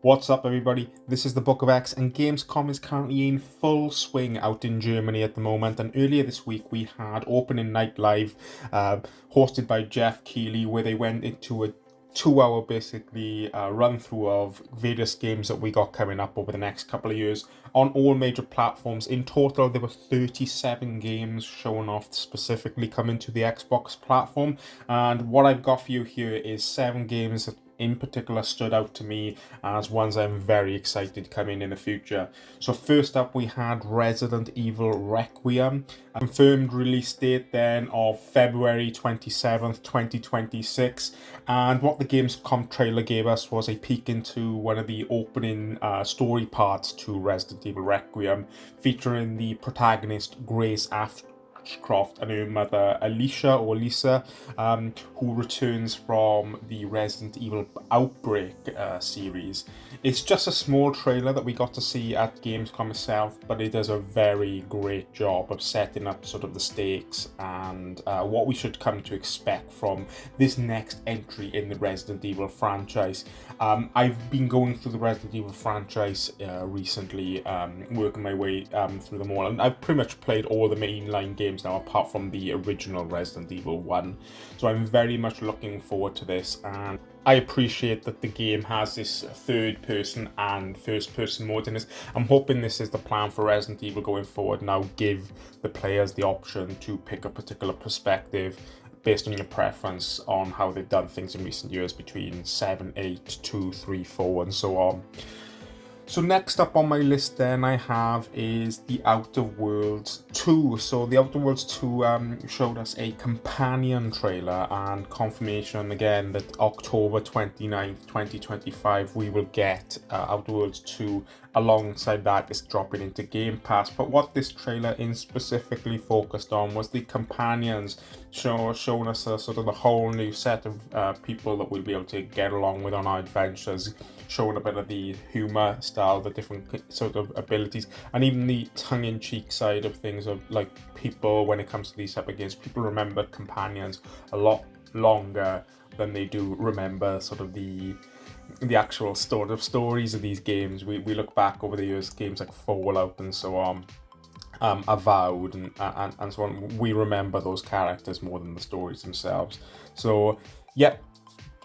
What's up, everybody? This is the Book of X, and Gamescom is currently in full swing out in Germany at the moment. And earlier this week, we had opening night live, hosted by Jeff Keighley, where they went into a 2 hour basically run through of various games that we got coming up over the next couple of years on all major platforms. In total, there were 37 games shown off specifically coming to the Xbox platform, and what I've got for you here is 7 games that in particular stood out to me as ones I'm very excited coming in the future. So first up, we had Resident Evil Requiem, a confirmed release date then of February 27th, 2026. And what the Gamescom trailer gave us was a peek into one of the opening story parts to Resident Evil Requiem, featuring the protagonist Grace Ashcroft and her mother Alicia or Lisa, who returns from the Resident Evil Outbreak series. It's just a small trailer that we got to see at Gamescom itself, but it does a very great job of setting up sort of the stakes and what we should come to expect from this next entry in the Resident Evil franchise. I've been going through the Resident Evil franchise recently, working my way through them all, and I've pretty much played all the mainline games now apart from the original Resident Evil 1. So I'm very much looking forward to this, and I appreciate that the game has this third person and first person mode in this. I'm hoping this is the plan for Resident Evil going forward. Now give the players the option to pick a particular perspective based on your preference on how they've done things in recent years between 7, 8, 2, 3, 4 and so on. So next up on my list then I have is The Outer Worlds 2. So The Outer Worlds 2 showed us a companion trailer and confirmation again that October 29th, 2025 we will get Outer Worlds 2. Alongside that, it's dropping into Game Pass. But what this trailer in specifically focused on was the companions, showing us a sort of a whole new set of people that we'll be able to get along with on our adventures, showing a bit of the humor style, the different sort of abilities, and even the tongue-in-cheek side of things of like people when it comes to these type of games. People remember companions a lot longer than they do remember sort of the actual sort of stories of these games. We look back over the years, games like Fallout and so on, Avowed and so on. We remember those characters more than the stories themselves. So, yep,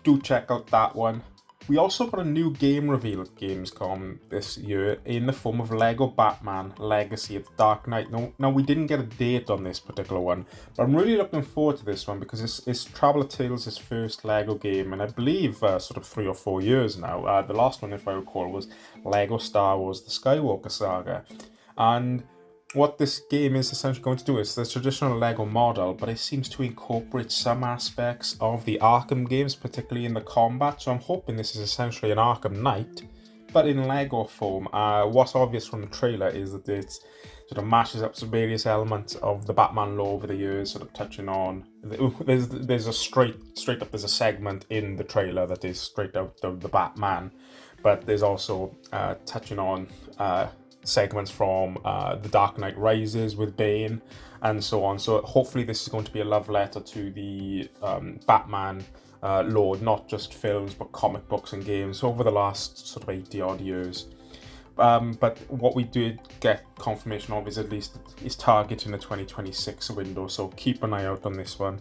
do check out that one. We also got a new game reveal at Gamescom this year in the form of Lego Batman Legacy of the Dark Knight. Now we didn't get a date on this particular one, but I'm really looking forward to this one because it's Traveller Tales' first Lego game, and I believe sort of 3 or 4 years now. The last one, if I recall, was Lego Star Wars The Skywalker Saga. And what this game is essentially going to do is the traditional Lego model, but it seems to incorporate some aspects of the Arkham games, particularly in the combat. So I'm hoping this is essentially an Arkham Knight, but in Lego form. What's obvious from the trailer is that it sort of mashes up some various elements of the Batman lore over the years, sort of touching on. There's a straight up there's a segment in the trailer that is straight out of the Batman, but there's also touching on segments from The Dark Knight Rises with Bane and so on. So hopefully this is going to be a love letter to the Batman lore, not just films but comic books and games over the last sort of 80 odd years. But what we did get confirmation of is at least is targeting the 2026 window, so keep an eye out on this one.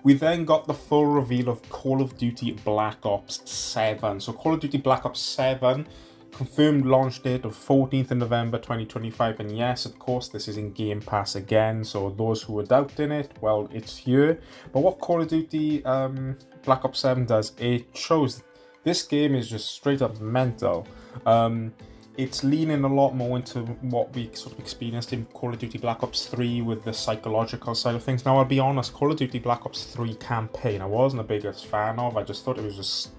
We then got the full reveal of Call of Duty Black Ops 7. So Call of Duty Black Ops 7 confirmed launch date of 14th of November 2025, and yes, of course, this is in Game Pass again, so those who are doubting it, well, it's here. But what Call of Duty Black Ops 7 does, it shows this game is just straight up mental. It's leaning a lot more into what we sort of experienced in Call of Duty Black Ops 3 with the psychological side of things. Now, I'll be honest, Call of Duty Black Ops 3 campaign I wasn't the biggest fan of. I just thought it was just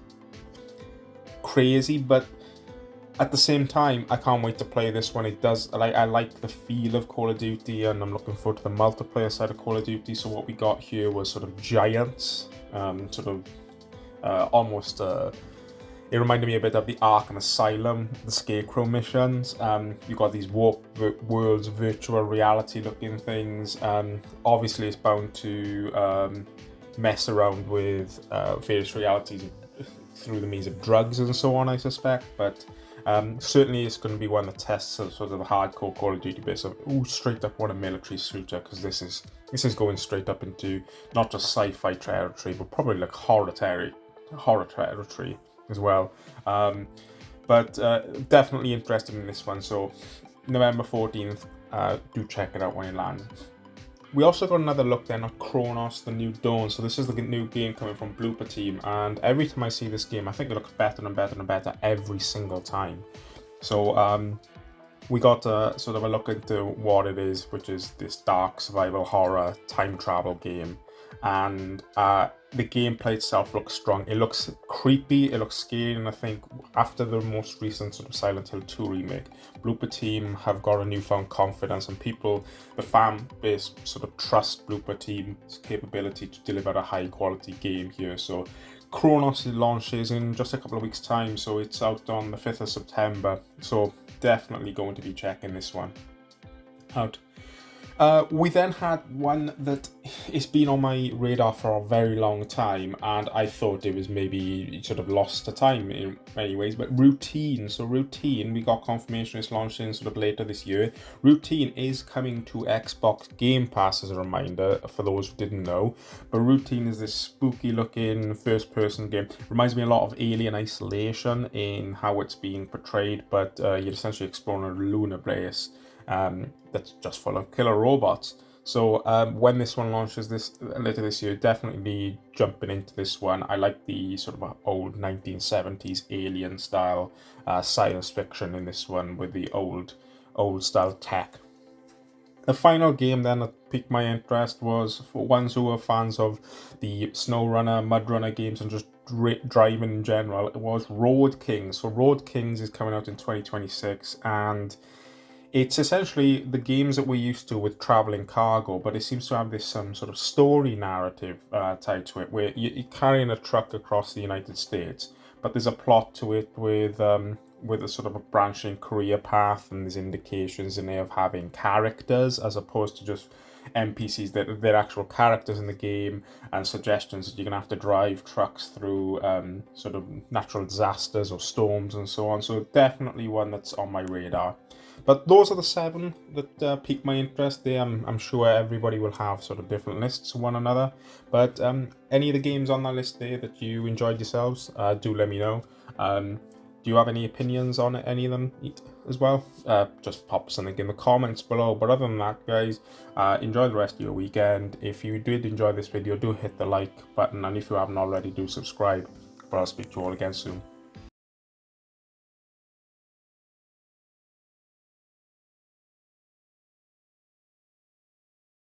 crazy, but at the same time, I can't wait to play this one. It does, I like the feel of Call of Duty, and I'm looking forward to the multiplayer side of Call of Duty. So what we got here was sort of giants, almost, it reminded me a bit of the Arkham Asylum, the Scarecrow missions. You got these warp worlds, virtual reality looking things. Obviously it's bound to mess around with various realities through the means of drugs and so on, I suspect. But certainly it's going to be one that tests a sort of a hardcore Call of Duty bit of, straight up want a military shooter, because this is going straight up into not just sci-fi territory, but probably like horror territory as well. But definitely interested in this one. So November 14th, do check it out when it lands. We also got another look then at Chronos, the New Dawn. So this is the new game coming from Blooper Team, and every time I see this game, I think it looks better and better and better every single time. So we got sort of a look into what it is, which is this dark survival horror time travel game. And the gameplay itself looks strong. It looks creepy, it looks scary, and I think after the most recent sort of Silent Hill 2 remake, Blooper Team have got a newfound confidence, and people, the fan base, sort of trust Blooper Team's capability to deliver a high quality game here. So Chronos launches in just a couple of weeks' time, so it's out on the 5th of September. So definitely going to be checking this one out. We then had one that it's been on my radar for a very long time, and I thought it was maybe sort of lost to time in many ways, but Routine. So Routine, we got confirmation it's launching sort of later this year. Routine is coming to Xbox Game Pass, as a reminder for those who didn't know. But Routine is this spooky looking first person game. Reminds me a lot of Alien Isolation in how it's being portrayed, but you're essentially exploring a lunar base that's just full of killer robots. So when this one launches later this year, definitely be jumping into this one. I like the sort of old 1970s alien style science fiction in this one with the old style tech. The final game then that piqued my interest was, for ones who are fans of the SnowRunner, MudRunner games and just driving in general, it was Road Kings. So Road Kings is coming out in 2026, and it's essentially the games that we're used to with traveling cargo, but it seems to have this sort of story narrative tied to it, where you're carrying a truck across the United States, but there's a plot to it with a sort of a branching career path, and there's indications in there of having characters as opposed to just NPCs. They're actual characters in the game, and suggestions that you're gonna have to drive trucks through sort of natural disasters or storms and so on. So definitely one that's on my radar. But those are the 7 that piqued my interest there. I'm sure everybody will have sort of different lists of one another. But any of the games on that list there that you enjoyed yourselves, do let me know. Do you have any opinions on any of them as well? Just pop something in the comments below. But other than that, guys, enjoy the rest of your weekend. If you did enjoy this video, do hit the like button. And if you haven't already, do subscribe. But I'll speak to you all again soon.